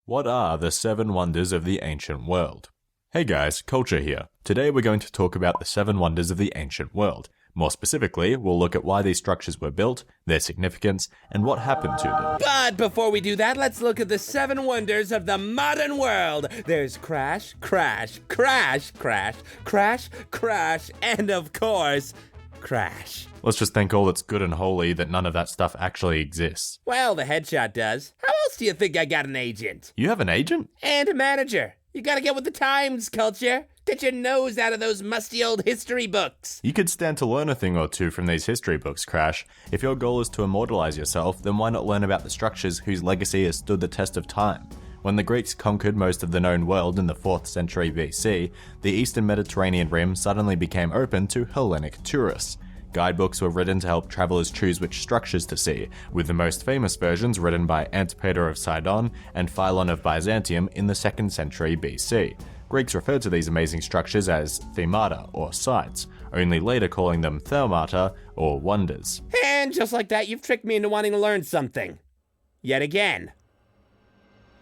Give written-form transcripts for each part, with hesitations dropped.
What are the 7 wonders of the ancient world? Hey guys, Culture here. Today we're going to talk about the 7 wonders of the ancient world. More specifically, we'll look at why these structures were built, their significance, and what happened to them. But before we do that, let's look at the 7 wonders of the modern world. There's crash, crash, crash, crash, crash, crash, and of course, crash. Let's just thank all that's good and holy that none of that stuff actually exists. Well, the headshot does. How else do you think I got an agent? You have an agent? And a manager. You gotta get with the times, Culture. Get your nose out of those musty old history books. You could stand to learn a thing or two from these history books, Crash. If your goal is to immortalize yourself, then why not learn about the structures whose legacy has stood the test of time? When the Greeks conquered most of the known world in the 4th century BC, the eastern Mediterranean rim suddenly became open to Hellenic tourists. Guidebooks were written to help travelers choose which structures to see, with the most famous versions written by Antipater of Sidon and Philon of Byzantium in the 2nd century BC. Greeks referred to these amazing structures as themata, or sites, only later calling them thermata, or wonders. And just like that, you've tricked me into wanting to learn something. Yet again.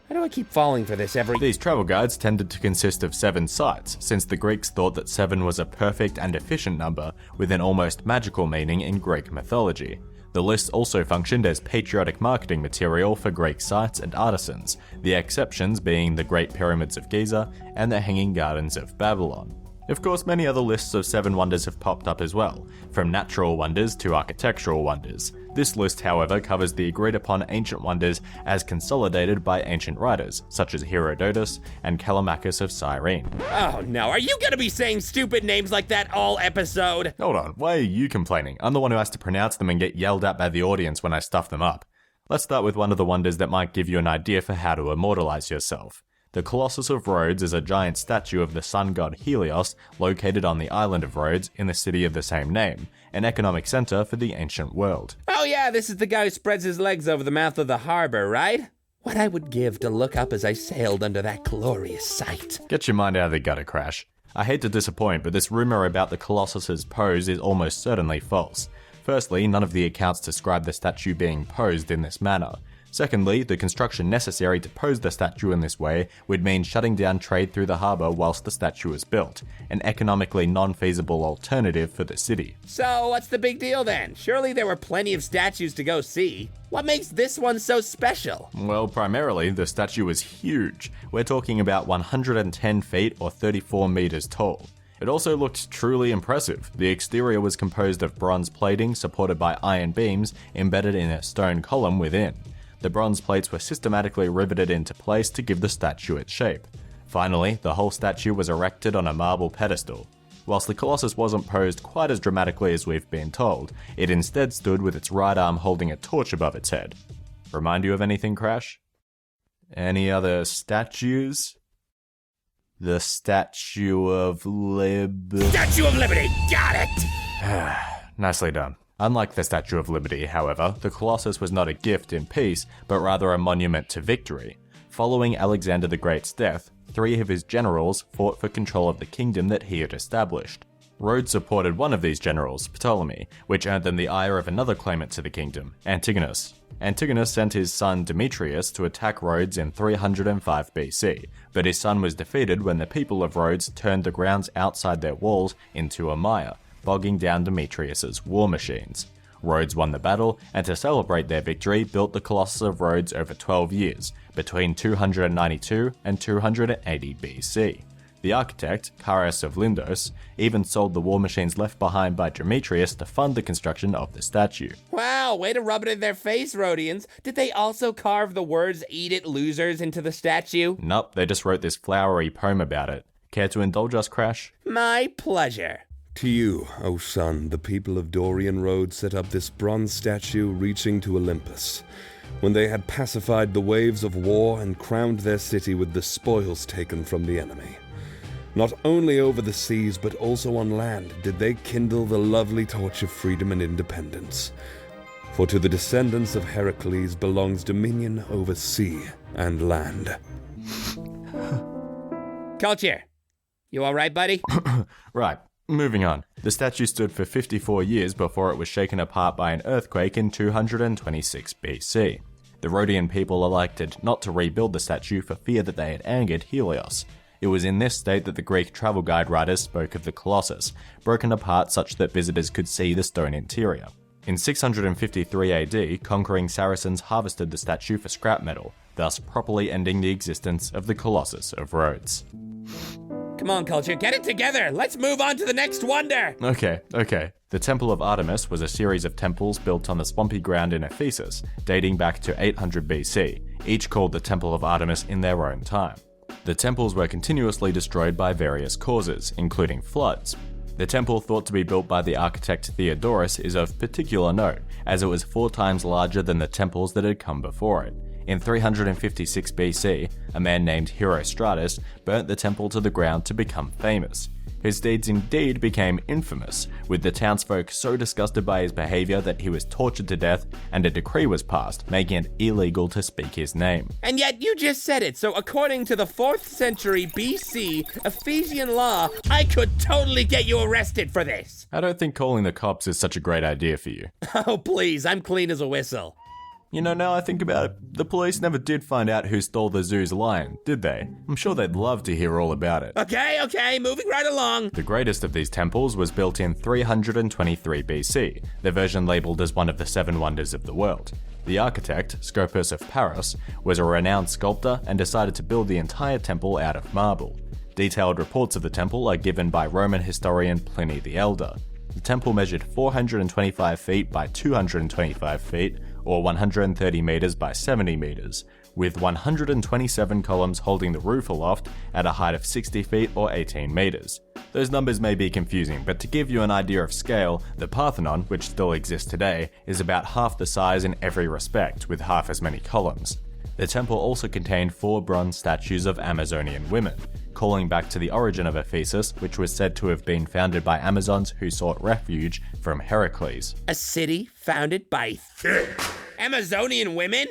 How do I keep falling for this every— These travel guides tended to consist of 7 sites, since the Greeks thought that 7 was a perfect and efficient number with an almost magical meaning in Greek mythology. The lists also functioned as patriotic marketing material for Greek sites and artisans, the exceptions being the Great Pyramids of Giza and the Hanging Gardens of Babylon. Of course, many other lists of 7 wonders have popped up as well, from natural wonders to architectural wonders. This list, however, covers the agreed-upon ancient wonders as consolidated by ancient writers, such as Herodotus and Callimachus of Cyrene. Oh no, are you gonna be saying stupid names like that all episode? Hold on, why are you complaining? I'm the one who has to pronounce them and get yelled at by the audience when I stuff them up. Let's start with one of the wonders that might give you an idea for how to immortalize yourself. The Colossus of Rhodes is a giant statue of the sun god Helios located on the island of Rhodes in the city of the same name, an economic center for the ancient world. Oh yeah, this is the guy who spreads his legs over the mouth of the harbor, right? What I would give to look up as I sailed under that glorious sight. Get your mind out of the gutter, Crash. I hate to disappoint, but this rumor about the Colossus's pose is almost certainly false. Firstly, none of the accounts describe the statue being posed in this manner. Secondly, the construction necessary to pose the statue in this way would mean shutting down trade through the harbour whilst the statue was built, an economically non-feasible alternative for the city. So what's the big deal then? Surely there were plenty of statues to go see. What makes this one so special? Well, primarily, the statue was huge. We're talking about 110 feet or 34 meters tall. It also looked truly impressive. The exterior was composed of bronze plating supported by iron beams embedded in a stone column within. The bronze plates were systematically riveted into place to give the statue its shape. Finally, the whole statue was erected on a marble pedestal. Whilst the Colossus wasn't posed quite as dramatically as we've been told, it instead stood with its right arm holding a torch above its head. Remind you of anything, Crash? Any other statues? The Statue of Statue of Liberty! Got it! Nicely done. Unlike the Statue of Liberty, however, the Colossus was not a gift in peace, but rather a monument to victory. Following Alexander the Great's death, 3 of his generals fought for control of the kingdom that he had established. Rhodes supported one of these generals, Ptolemy, which earned them the ire of another claimant to the kingdom, Antigonus. Antigonus sent his son Demetrius to attack Rhodes in 305 BC, but his son was defeated when the people of Rhodes turned the grounds outside their walls into a mire, bogging down Demetrius's war machines. Rhodes won the battle, and to celebrate their victory, built the Colossus of Rhodes over 12 years, between 292 and 280 BC. The architect, Chares of Lindos, even sold the war machines left behind by Demetrius to fund the construction of the statue. Wow, way to rub it in their face, Rhodians. Did they also carve the words "Eat it, losers" into the statue? Nope, they just wrote this flowery poem about it. Care to indulge us, Crash? My pleasure. To you, O sun, the people of Dorian Road set up this bronze statue reaching to Olympus, when they had pacified the waves of war and crowned their city with the spoils taken from the enemy. Not only over the seas, but also on land did they kindle the lovely torch of freedom and independence. For to the descendants of Heracles belongs dominion over sea and land. Culture, you all right, buddy? Right. Moving on. The statue stood for 54 years before it was shaken apart by an earthquake in 226 BC. The Rhodian people elected not to rebuild the statue for fear that they had angered Helios. It was in this state that the Greek travel guide writers spoke of the Colossus, broken apart such that visitors could see the stone interior. In 653 AD, conquering Saracens harvested the statue for scrap metal, thus properly ending the existence of the Colossus of Rhodes. Come on, Culture, get it together! Let's move on to the next wonder! Okay. The Temple of Artemis was a series of temples built on the swampy ground in Ephesus, dating back to 800 BC, each called the Temple of Artemis in their own time. The temples were continuously destroyed by various causes, including floods. The temple thought to be built by the architect Theodorus is of particular note, as it was 4 times larger than the temples that had come before it. In 356 BC, a man named Herostratus burnt the temple to the ground to become famous. His deeds indeed became infamous, with the townsfolk so disgusted by his behavior that he was tortured to death and a decree was passed, making it illegal to speak his name. And yet you just said it, so according to the 4th century BC Ephesian law, I could totally get you arrested for this. I don't think calling the cops is such a great idea for you. Oh please, I'm clean as a whistle. You know, now I think about it, the police never did find out who stole the zoo's lion, did they? I'm sure they'd love to hear all about it. Okay, moving right along. The greatest of these temples was built in 323 BC, the version labelled as one of the 7 wonders of the world. The architect, Scopas of Pharos, was a renowned sculptor and decided to build the entire temple out of marble. Detailed reports of the temple are given by Roman historian Pliny the Elder. The temple measured 425 feet by 225 feet, or 130 meters by 70 meters, with 127 columns holding the roof aloft at a height of 60 feet or 18 meters. Those numbers may be confusing, but to give you an idea of scale, the Parthenon, which still exists today, is about half the size in every respect, with half as many columns. The temple also contained 4 bronze statues of Amazonian women, calling back to the origin of Ephesus, which was said to have been founded by Amazons who sought refuge from Heracles. A city founded by Amazonian women?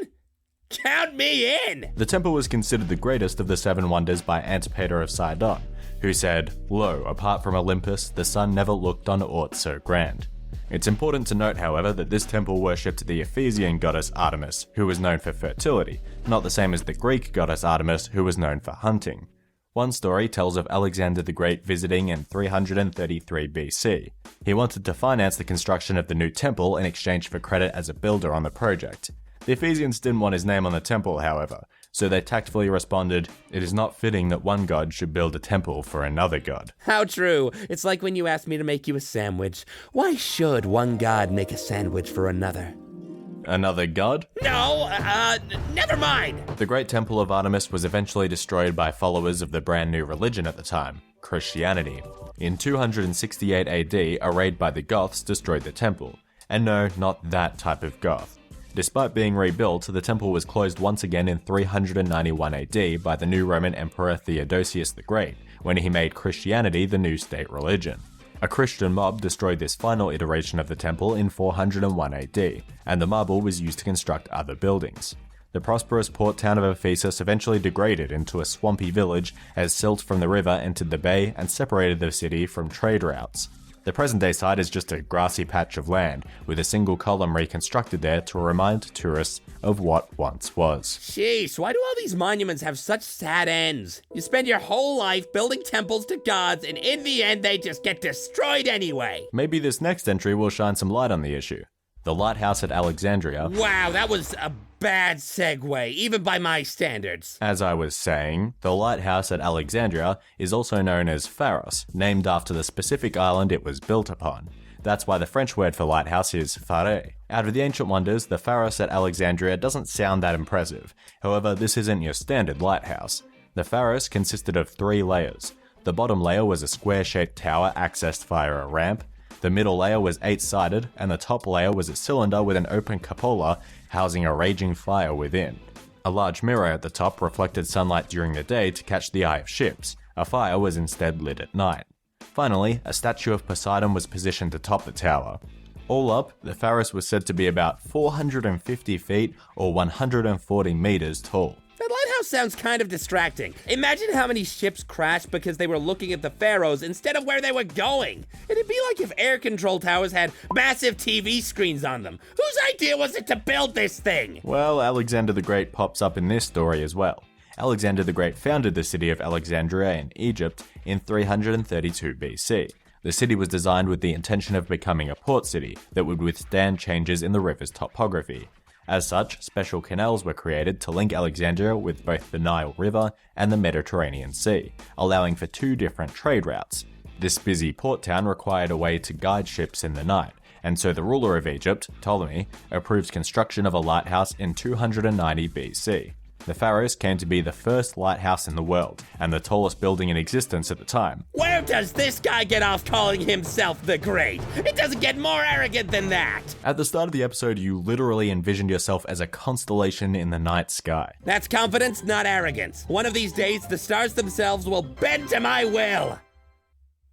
Count me in! The temple was considered the greatest of the 7 wonders by Antipater of Sidon, who said, "Lo, apart from Olympus, the sun never looked on aught so grand." It's important to note, however, that this temple worshipped the Ephesian goddess Artemis, who was known for fertility, not the same as the Greek goddess Artemis, who was known for hunting. One story tells of Alexander the Great visiting in 333 BC. He wanted to finance the construction of the new temple in exchange for credit as a builder on the project. The Ephesians didn't want his name on the temple, however, so they tactfully responded, "It is not fitting that one god should build a temple for another god." How true. It's like when you asked me to make you a sandwich. Why should one god make a sandwich for another? Another god? No, never mind! The great Temple of Artemis was eventually destroyed by followers of the brand new religion at the time, Christianity. In 268 AD, a raid by the Goths destroyed the temple. And no, not that type of Goth. Despite being rebuilt, the temple was closed once again in 391 AD by the new Roman Emperor Theodosius the Great, when he made Christianity the new state religion. A Christian mob destroyed this final iteration of the temple in 401 AD, and the marble was used to construct other buildings. The prosperous port town of Ephesus eventually degraded into a swampy village as silt from the river entered the bay and separated the city from trade routes. The present-day site is just a grassy patch of land, with a single column reconstructed there to remind tourists of what once was. Jeez, why do all these monuments have such sad ends? You spend your whole life building temples to gods, and in the end they just get destroyed anyway. Maybe this next entry will shine some light on the issue. The lighthouse at Alexandria. Wow, that was a bad segue, even by my standards. As I was saying, the lighthouse at Alexandria is also known as Pharos, named after the specific island it was built upon. That's why the French word for lighthouse is phare. Out of the ancient wonders, the Pharos at Alexandria doesn't sound that impressive. However, this isn't your standard lighthouse. The Pharos consisted of 3 layers. The bottom layer was a square-shaped tower accessed via a ramp. The middle layer was 8-sided, and the top layer was a cylinder with an open cupola housing a raging fire within. A large mirror at the top reflected sunlight during the day to catch the eye of ships. A fire was instead lit at night. Finally, a statue of Poseidon was positioned atop the tower. All up, the Pharos was said to be about 450 feet or 140 meters tall. That lighthouse Pharos sounds kind of distracting. Imagine how many ships crashed because they were looking at the Pharos instead of where they were going. It'd be like if air control towers had massive TV screens on them. Whose idea was it to build this thing? Well, Alexander the Great pops up in this story as well. Alexander the Great founded the city of Alexandria in Egypt in 332 BC. The city was designed with the intention of becoming a port city that would withstand changes in the river's topography. As such, special canals were created to link Alexandria with both the Nile River and the Mediterranean Sea, allowing for 2 different trade routes. This busy port town required a way to guide ships in the night, and so the ruler of Egypt, Ptolemy, approves construction of a lighthouse in 290 BC. The Pharos came to be the first lighthouse in the world, and the tallest building in existence at the time. Where does this guy get off calling himself the Great? It doesn't get more arrogant than that! At the start of the episode, you literally envisioned yourself as a constellation in the night sky. That's confidence, not arrogance. One of these days, the stars themselves will bend to my will.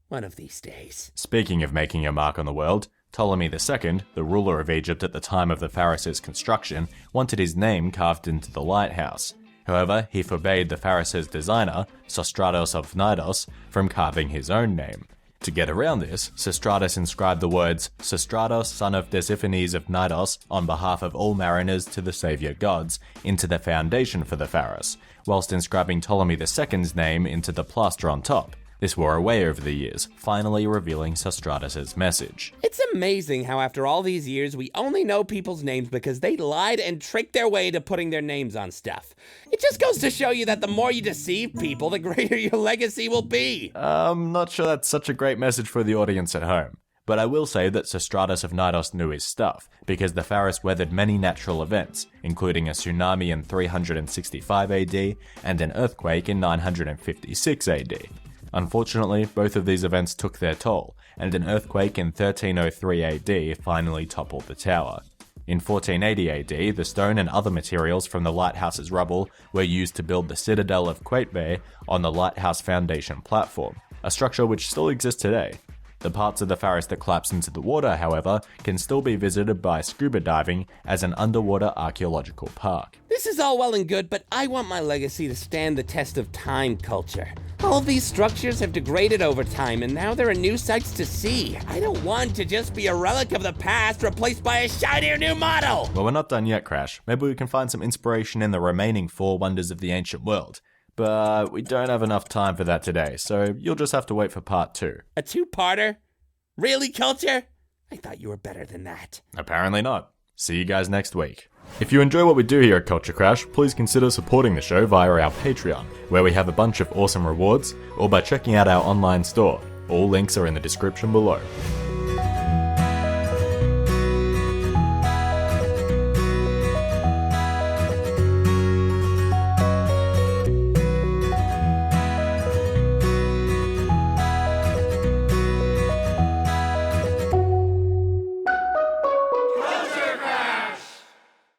One of these days. Speaking of making a mark on the world, Ptolemy II, the ruler of Egypt at the time of the Pharos' construction, wanted his name carved into the lighthouse. However, he forbade the Pharos' designer, Sostratos of Knidos, from carving his own name. To get around this, Sostratus inscribed the words, "Sostratos, son of Desiphines of Knidos, on behalf of all mariners to the saviour gods," into the foundation for the Pharos, whilst inscribing Ptolemy II's name into the plaster on top. This wore away over the years, finally revealing Sostratus' message. It's amazing how after all these years, we only know people's names because they lied and tricked their way to putting their names on stuff. It just goes to show you that the more you deceive people, the greater your legacy will be. I'm not sure that's such a great message for the audience at home. But I will say that Sostratus of Knidos knew his stuff, because the Pharos weathered many natural events, including a tsunami in 365 AD and an earthquake in 956 AD. Unfortunately, both of these events took their toll, and an earthquake in 1303 AD finally toppled the tower. In 1480 AD, the stone and other materials from the lighthouse's rubble were used to build the citadel of Qaitbay on the lighthouse foundation platform, a structure which still exists today. The parts of the Pharos that collapsed into the water, however, can still be visited by scuba diving as an underwater archaeological park. This is all well and good, but I want my legacy to stand the test of time, culture. All of these structures have degraded over time, and now there are new sights to see. I don't want to just be a relic of the past replaced by a shinier new model! Well, we're not done yet, Crash. Maybe we can find some inspiration in the remaining 4 wonders of the ancient world. But we don't have enough time for that today, so you'll just have to wait for part 2. A 2-parter? Really, culture? I thought you were better than that. Apparently not. See you guys next week. If you enjoy what we do here at CultureCrash, please consider supporting the show via our Patreon, where we have a bunch of awesome rewards, or by checking out our online store. All links are in the description below.